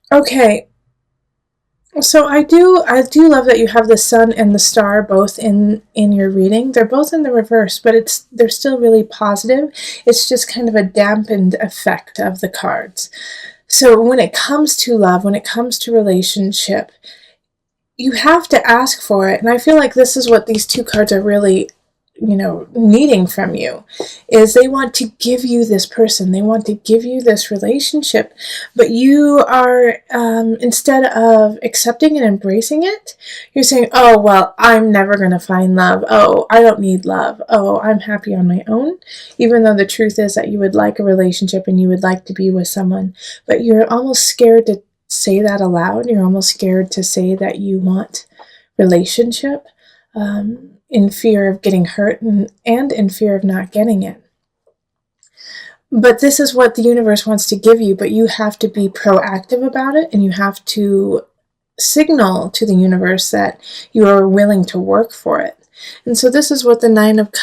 Okay, so I do love that you have the sun and the star both in your reading. They're both in the reverse, but they're still really positive. It's just kind of a dampened effect of the cards. So when it comes to love, when it comes to relationship, you have to ask for it. And I feel like this is what these two cards are really, needing from you, is they want to give you this person, they want to give you this relationship, but you are, instead of accepting and embracing it, you're saying, oh, well, I'm never going to find love. Oh, I don't need love. Oh, I'm happy on my own. Even though the truth is that you would like a relationship and you would like to be with someone, but you're almost scared to say that aloud. You're almost scared to say that you want relationship, in fear of getting hurt and in fear of not getting it. But this is what the universe wants to give you, but you have to be proactive about it, and you have to signal to the universe that you are willing to work for it. And so this is what the Nine of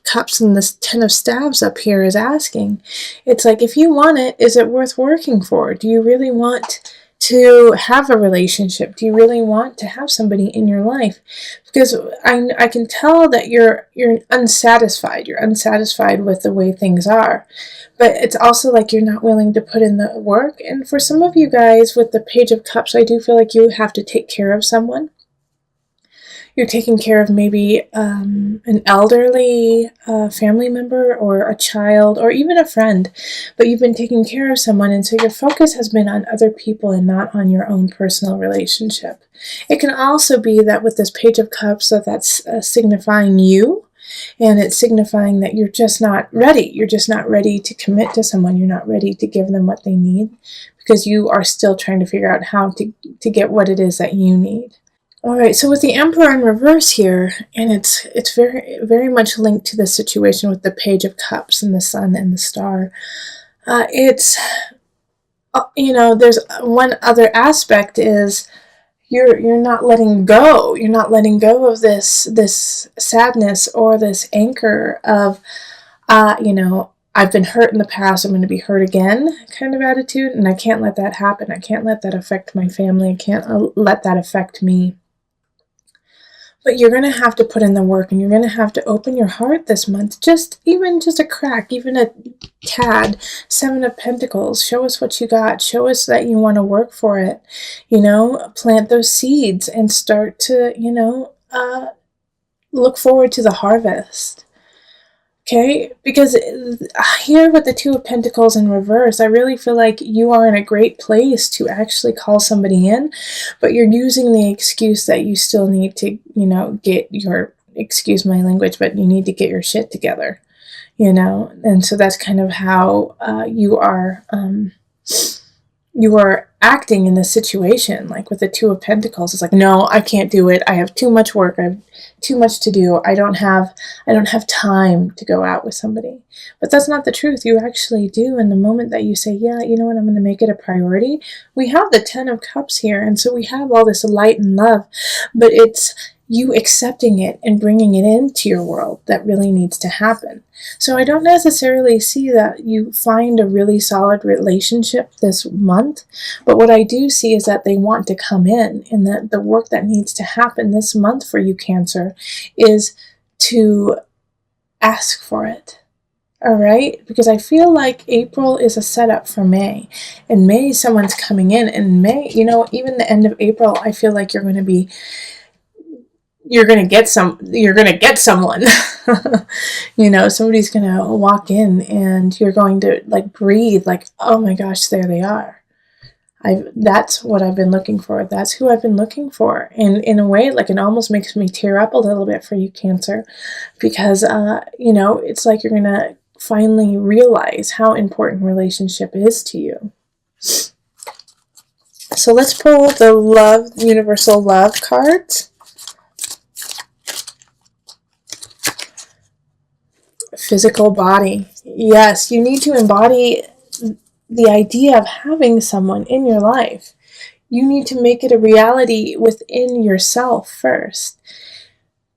Cups and this Ten of Staves up here is asking. It's like, if you want it, is it worth working for? Do you really want to have a relationship? Do you really want to have somebody in your life? Because I can tell that you're unsatisfied. You're unsatisfied with the way things are. But it's also like you're not willing to put in the work. And for some of you guys with the Page of Cups, I do feel like you have to take care of someone. You're taking care of maybe an elderly family member or a child or even a friend, but you've been taking care of someone, and so your focus has been on other people and not on your own personal relationship. It can also be that with this Page of Cups, that's signifying you, and it's signifying that you're just not ready. You're just not ready to commit to someone. You're not ready to give them what they need because you are still trying to figure out how to get what it is that you need. All right, so with the Emperor in reverse here, and it's very very much linked to the situation with the Page of Cups and the Sun and the Star. It's there's one other aspect is you're not letting go. You're not letting go of this sadness or this anchor of I've been hurt in the past, I'm going to be hurt again kind of attitude, and I can't let that happen. I can't let that affect my family. I can't let that affect me. But you're going to have to put in the work, and you're going to have to open your heart this month. Even just a crack, even a tad. Seven of Pentacles. Show us what you got. Show us that you want to work for it. Plant those seeds and start to, look forward to the harvest. Okay, because here with the Two of Pentacles in reverse, I really feel like you are in a great place to actually call somebody in, but you're using the excuse that you still need to, get your, excuse my language, but you need to get your shit together, and so that's kind of how you are acting in this situation. Like with the Two of Pentacles, it's like, no, I can't do it. I have too much work. I have too much to do. I don't have time to go out with somebody. But that's not the truth. You actually do. And the moment that you say, yeah, you know what, I'm going to make it a priority. We have the Ten of Cups here. And so we have all this light and love, but it's you accepting it and bringing it into your world that really needs to happen. So I don't necessarily see that you find a really solid relationship this month, but what I do see is that they want to come in, and that the work that needs to happen this month for you, Cancer, is to ask for it. All right, because I feel like April is a setup for May, and May someone's coming in, and May, even the end of April, I feel like you're going to get someone. Somebody's going to walk in, and you're going to breathe like, oh my gosh, there they are. That's what I've been looking for. That's who I've been looking for. And in a way, it almost makes me tear up a little bit for you, Cancer, because it's like you're going to finally realize how important relationship is to you. So let's pull the universal love cards. Physical body. Yes, you need to embody the idea of having someone in your life. You need to make it a reality within yourself first.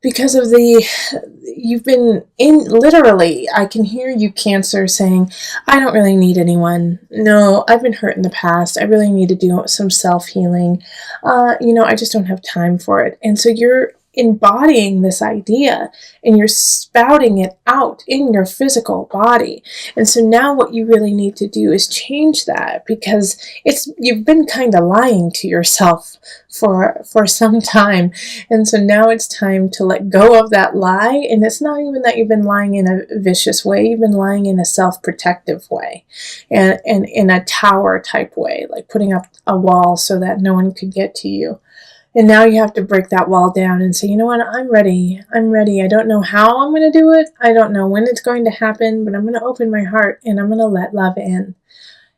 because of you've been in, literally, I can hear you, Cancer, saying, I don't really need anyone. No, I've been hurt in the past. I really need to do some self-healing. I just don't have time for it. And so you're embodying this idea and you're spouting it out in your physical body. And so now what you really need to do is change that, because you've been kind of lying to yourself for some time. And so now it's time to let go of that lie. And it's not even that you've been lying in a vicious way. You've been lying in a self-protective way, and in a tower type way, like putting up a wall so that no one could get to you. And now you have to break that wall down and say, you know what, I'm ready. I'm ready. I don't know how I'm going to do it. I don't know when it's going to happen, but I'm going to open my heart and I'm going to let love in.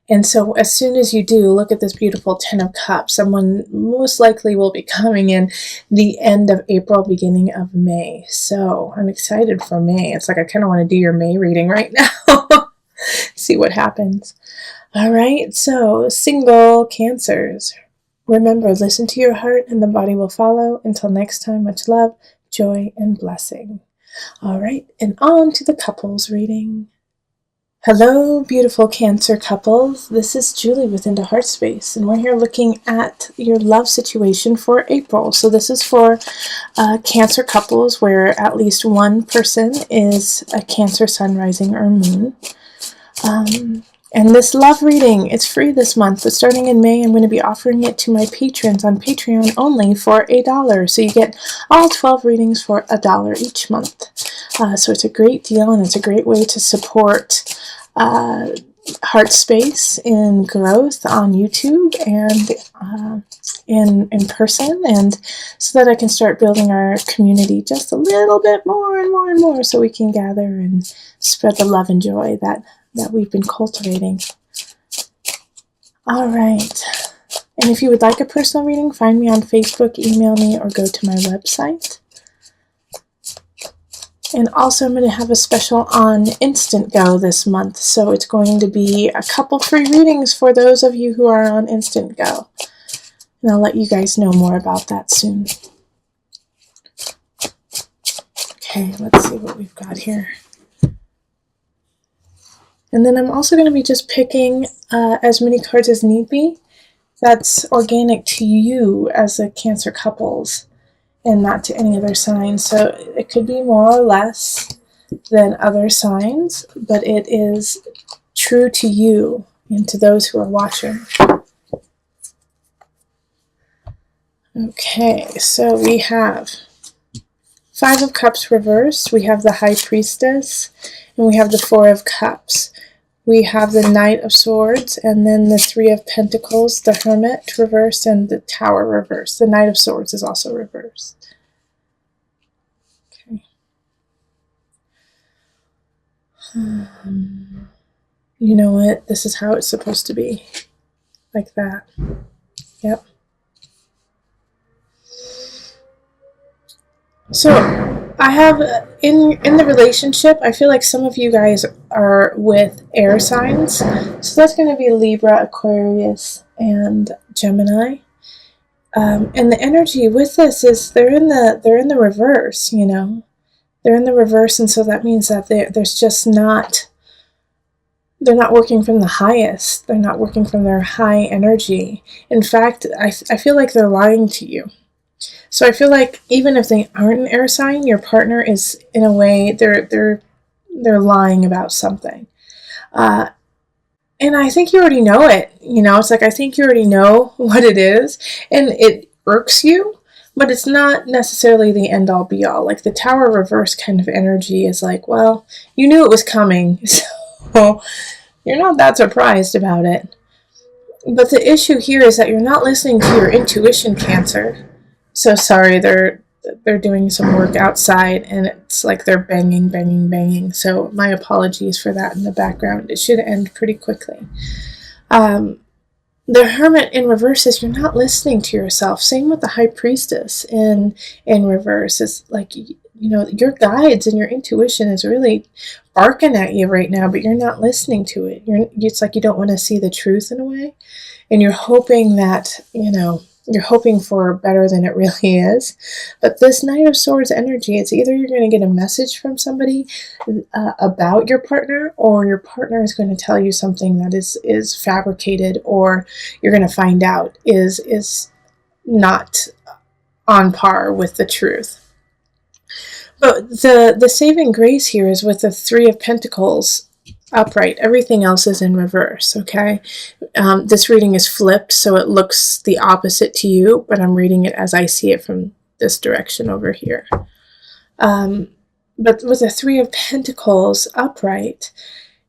And so as soon as you do, look at this beautiful 10 of Cups. Someone most likely will be coming in the end of April, beginning of May. So I'm excited for May. It's like I kind of want to do your May reading right now. See what happens. All right, so single Cancers. Remember, listen to your heart and the body will follow. Until next time, much love, joy, and blessing. All right, and on to the couples reading. Hello, beautiful Cancer couples. This is Julie with Into Heart Space, and we're here looking at your love situation for April. So this is for Cancer couples where at least one person is a Cancer sun, rising, or moon. And this love reading, it's free this month, but starting in May, I'm going to be offering it to my patrons on Patreon only for $1. So you get all 12 readings for $1 each month. So it's a great deal, and it's a great way to support Heart Space in growth on YouTube and in person, and so that I can start building our community just a little bit more and more and more, so we can gather and spread the love and joy that we've been cultivating. All right. And if you would like a personal reading, find me on Facebook, email me, or go to my website. And also I'm going to have a special on Instant Go this month. So it's going to be a couple free readings for those of you who are on Instant Go. And I'll let you guys know more about that soon. Okay, let's see what we've got here. And then I'm also going to be just picking as many cards as need be. That's organic to you as a Cancer couples and not to any other sign. So it could be more or less than other signs, but it is true to you and to those who are watching. Okay, so we have 5 of Cups reversed, we have the High Priestess, and we have the 4 of Cups. We have the Knight of Swords, and then the 3 of Pentacles, the Hermit reversed, and the Tower reversed. The Knight of Swords is also reversed. Okay. You know what? This is how it's supposed to be. Like that. Yep. So I have in the relationship, I feel like some of you guys are with air signs. So that's going to be Libra, Aquarius, and Gemini. And the energy with this is they're in the reverse, you know. They're in the reverse, and so that means that there's just not, they're not working from the highest. They're not working from their high energy. In fact, I feel like they're lying to you. So I feel like even if they aren't an air sign, your partner is, in a way, they're lying about something. And I think you already know it. You know, it's like, I think you already know what it is, and it irks you, but it's not necessarily the end all be all. Like the Tower reverse kind of energy is like, well, you knew it was coming, so you're not that surprised about it. But the issue here is that you're not listening to your intuition, Cancer. So sorry, they're doing some work outside, and it's like they're banging, banging, banging. So my apologies for that in the background. It should end pretty quickly. The Hermit in reverse is you're not listening to yourself. Same with the High Priestess in reverse. It's like, you know, your guides and your intuition is really barking at you right now, but you're not listening to it. It's like you don't want to see the truth in a way, and you're hoping that, you know, You're hoping for better than it really is. But this Knight of Swords energy, it's either you're going to get a message from somebody about your partner, or your partner is going to tell you something that is fabricated, or you're going to find out is not on par with the truth. But the saving grace here is with the Three of Pentacles upright. Everything else is in reverse, okay? This reading is flipped, so it looks the opposite to you, but I'm reading it as I see it from this direction over here. But with the Three of Pentacles upright,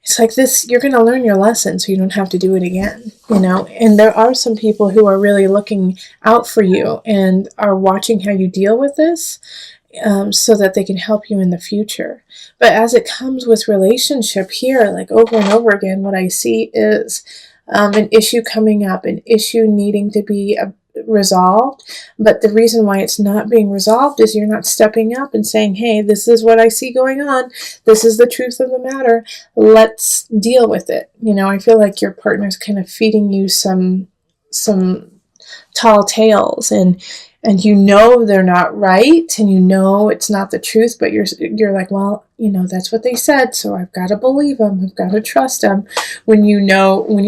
it's like this, you're going to learn your lesson so you don't have to do it again, you know? And there are some people who are really looking out for you and are watching how you deal with this, so that they can help you in the future. But as it comes with relationship here, like over and over again, what I see is an issue coming up, an issue needing to be resolved. But the reason why it's not being resolved is you're not stepping up and saying, hey, this is what I see going on. This is the truth of the matter. Let's deal with it. You know, I feel like your partner's kind of feeding you some tall tales, and you know they're not right, and you know it's not the truth, but you're like, well, you know, that's what they said, so I've got to believe them, I've got to trust them, when you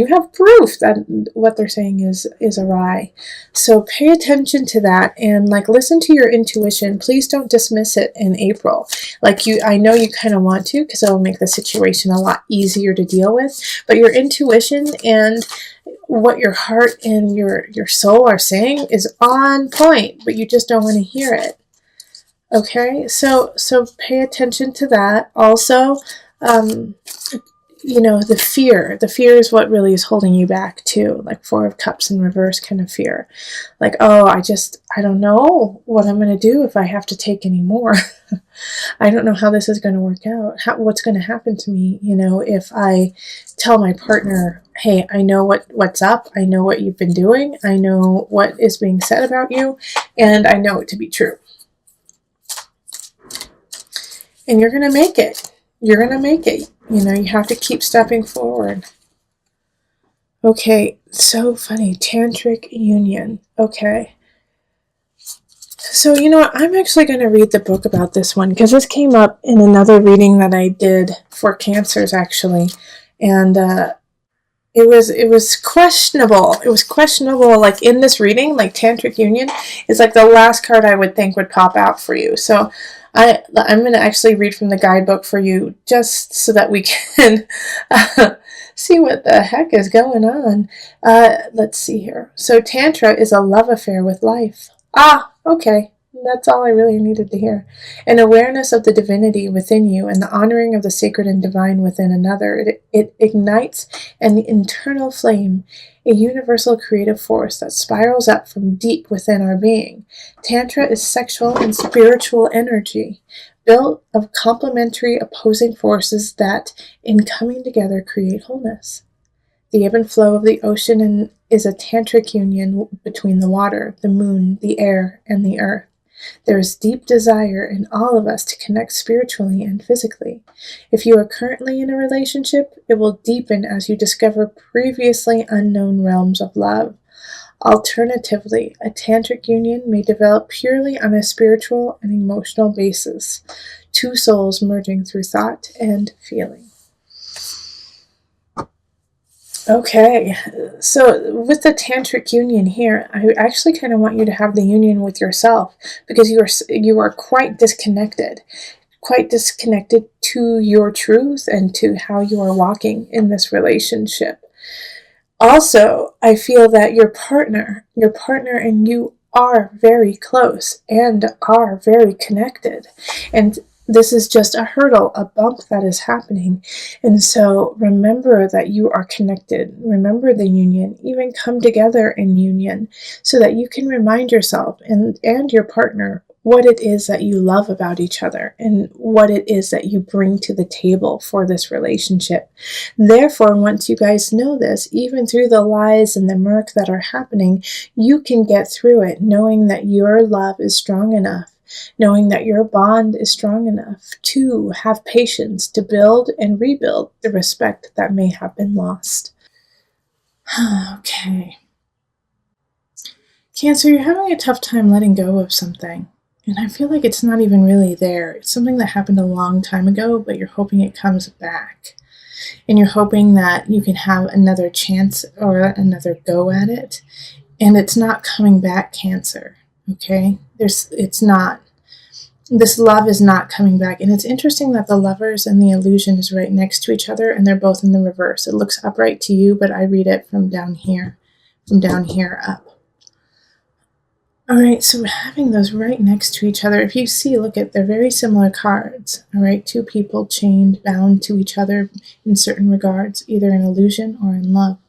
have proof that what they're saying is awry. So pay attention to that, and like listen to your intuition. Please don't dismiss it in April. Like I know you kind of want to, because it'll make the situation a lot easier to deal with, but your intuition and what your heart and your soul are saying is on point, but you just don't want to hear it. Okay, so pay attention to that. Also, you know, the fear is what really is holding you back too. Like Four of Cups in reverse kind of fear. Like, oh, I don't know what I'm going to do if I have to take any more. I don't know how this is going to work out. What's going to happen to me, you know, if I tell my partner, hey, I know what's up. I know what you've been doing. I know what is being said about you, and I know it to be true. And you're going to make it. You're going to make it. You know, you have to keep stepping forward. Okay, so funny. Tantric union. Okay. So, you know what? I'm actually going to read the book about this one, because this came up in another reading that I did for Cancers, actually. And it was questionable. It was questionable, like in this reading, like Tantric union is like the last card I would think would pop out for you. So I'm going to actually read from the guidebook for you, just so that we can see what the heck is going on. Let's see here. So Tantra is a love affair with life. Ah, okay. That's all I really needed to hear. An awareness of the divinity within you and the honoring of the sacred and divine within another. It ignites an internal flame, a universal creative force that spirals up from deep within our being. Tantra is sexual and spiritual energy, built of complementary opposing forces that, in coming together, create wholeness. The ebb and flow of the ocean is a tantric union between the water, the moon, the air, and the earth. There is deep desire in all of us to connect spiritually and physically. If you are currently in a relationship, it will deepen as you discover previously unknown realms of love. Alternatively, a tantric union may develop purely on a spiritual and emotional basis, two souls merging through thought and feeling. Okay, so with the tantric union here, I actually kind of want you to have the union with yourself, because you are quite disconnected to your truth and to how you are walking in this relationship. Also, I feel that your partner and you are very close and are very connected, and this is just a hurdle, a bump that is happening. And so remember that you are connected. Remember the union. Even come together in union, so that you can remind yourself and your partner what it is that you love about each other and what it is that you bring to the table for this relationship. Therefore, once you guys know this, even through the lies and the murk that are happening, you can get through it knowing that your love is strong enough, knowing that your bond is strong enough to have patience to build and rebuild the respect that may have been lost. Okay. Cancer, you're having a tough time letting go of something. And I feel like it's not even really there. It's something that happened a long time ago, but you're hoping it comes back. And you're hoping that you can have another chance or another go at it. And it's not coming back, Cancer. Okay? It's not. This love is not coming back. And it's interesting that the Lovers and the Illusion is right next to each other, and they're both in the reverse. It looks upright to you, but I read it from down here up. All right, so we're having those right next to each other. If you see, look at, they're very similar cards. All right, two people chained, bound to each other in certain regards, either in illusion or in love.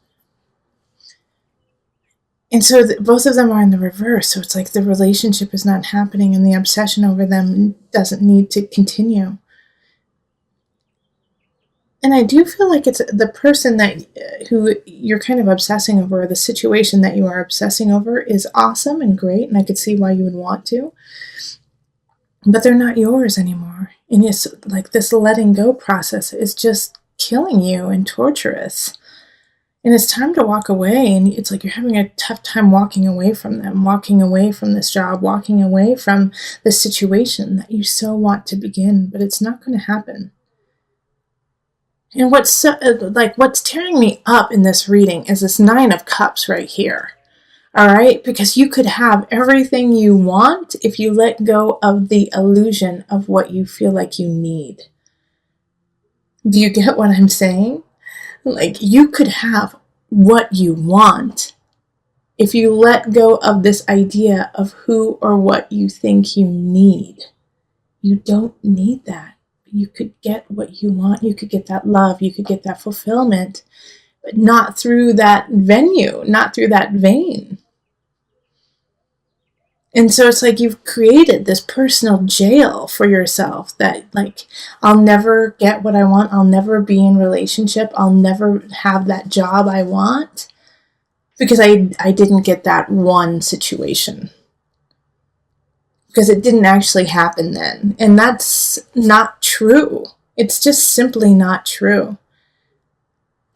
And so both of them are in the reverse. So it's like the relationship is not happening and the obsession over them doesn't need to continue. And I do feel like it's the person that who you're kind of obsessing over, or the situation that you are obsessing over is awesome and great, and I could see why you would want to. But they're not yours anymore. And it's like this letting go process is just killing you and torturous. And it's time to walk away, and it's like you're having a tough time walking away from them, walking away from this job, walking away from the situation that you so want to begin, but it's not going to happen. And what's tearing me up in this reading is this 9 of Cups right here. All right? Because you could have everything you want if you let go of the illusion of what you feel like you need. Do you get what I'm saying? Like, you could have what you want if you let go of this idea of who or what you think you need. You don't need that. You could get what you want. You could get that love. You could get that fulfillment, but not through that venue, not through that vein. And so it's like you've created this personal jail for yourself that, like, I'll never get what I want. I'll never be in relationship. I'll never have that job I want because I didn't get that one situation. Because it didn't actually happen then. And that's not true. It's just simply not true.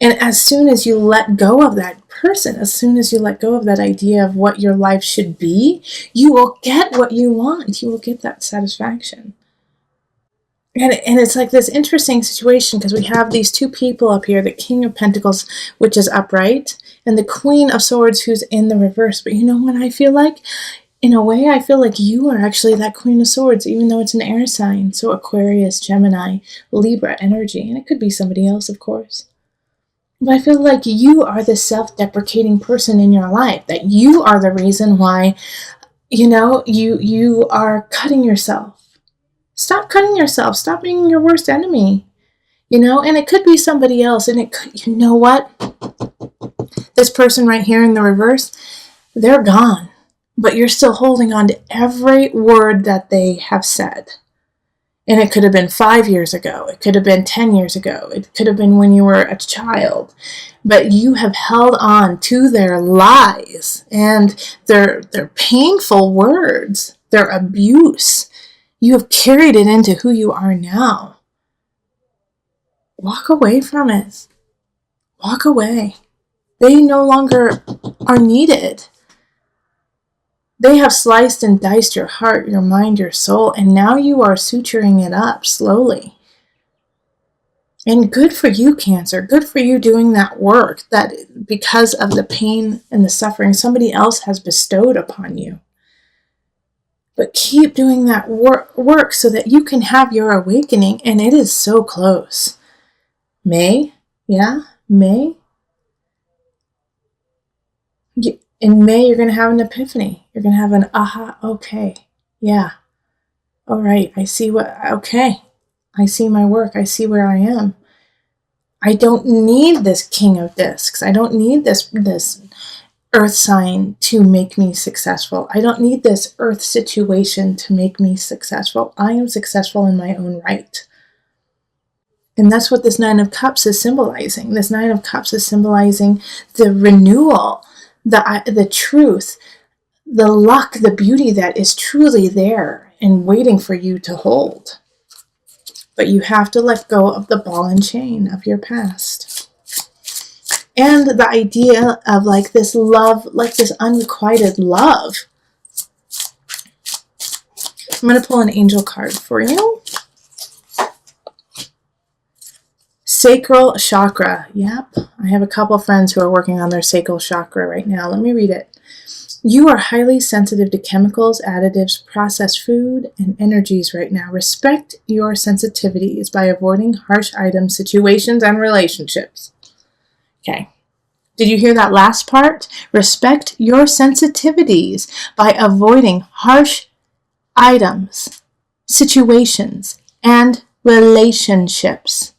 And as soon as you let go of that person, as soon as you let go of that idea of what your life should be, you will get what you want. You will get that satisfaction. And it's like this interesting situation because we have these two people up here, the King of Pentacles, which is upright, and the Queen of Swords, who's in the reverse. But you know what I feel like? In a way, I feel like you are actually that Queen of Swords, even though it's an air sign. So Aquarius, Gemini, Libra energy. And it could be somebody else, of course. But I feel like you are the self-deprecating person in your life. That you are the reason why, you are cutting yourself. Stop cutting yourself. Stop being your worst enemy. And it could be somebody else. And it could, you know what? This person right here in the reverse, they're gone. But you're still holding on to every word that they have said. And it could have been 5 years ago. It could have been 10 years ago. It could have been when you were a child. But you have held on to their lies and their painful words, their abuse. You have carried it into who you are now. Walk away from it. Walk away. They no longer are needed. They have sliced and diced your heart, your mind, your soul, and now you are suturing it up slowly. And good for you, Cancer. Good for you doing that work that because of the pain and the suffering somebody else has bestowed upon you. But keep doing that work so that you can have your awakening, and it is so close. May? Yeah? May? In May, you're going to have an epiphany. You're going to have an aha, okay, yeah, all right, I see I see my work, I see where I am. I don't need this King of Discs. I don't need this earth sign to make me successful. I don't need this earth situation to make me successful. I am successful in my own right. And that's what this 9 of Cups is symbolizing. This 9 of Cups is symbolizing the renewal, the truth, the luck, the beauty that is truly there and waiting for you to hold. But you have to let go of the ball and chain of your past. And the idea of like this love, like this unrequited love. I'm going to pull an angel card for you. Sacral chakra. Yep. I have a couple friends who are working on their sacral chakra right now. Let me read it. You are highly sensitive to chemicals, additives, processed food, and energies right now. Respect your sensitivities by avoiding harsh items, situations, and relationships. Okay. Did you hear that last part? Respect your sensitivities by avoiding harsh items, situations, and relationships.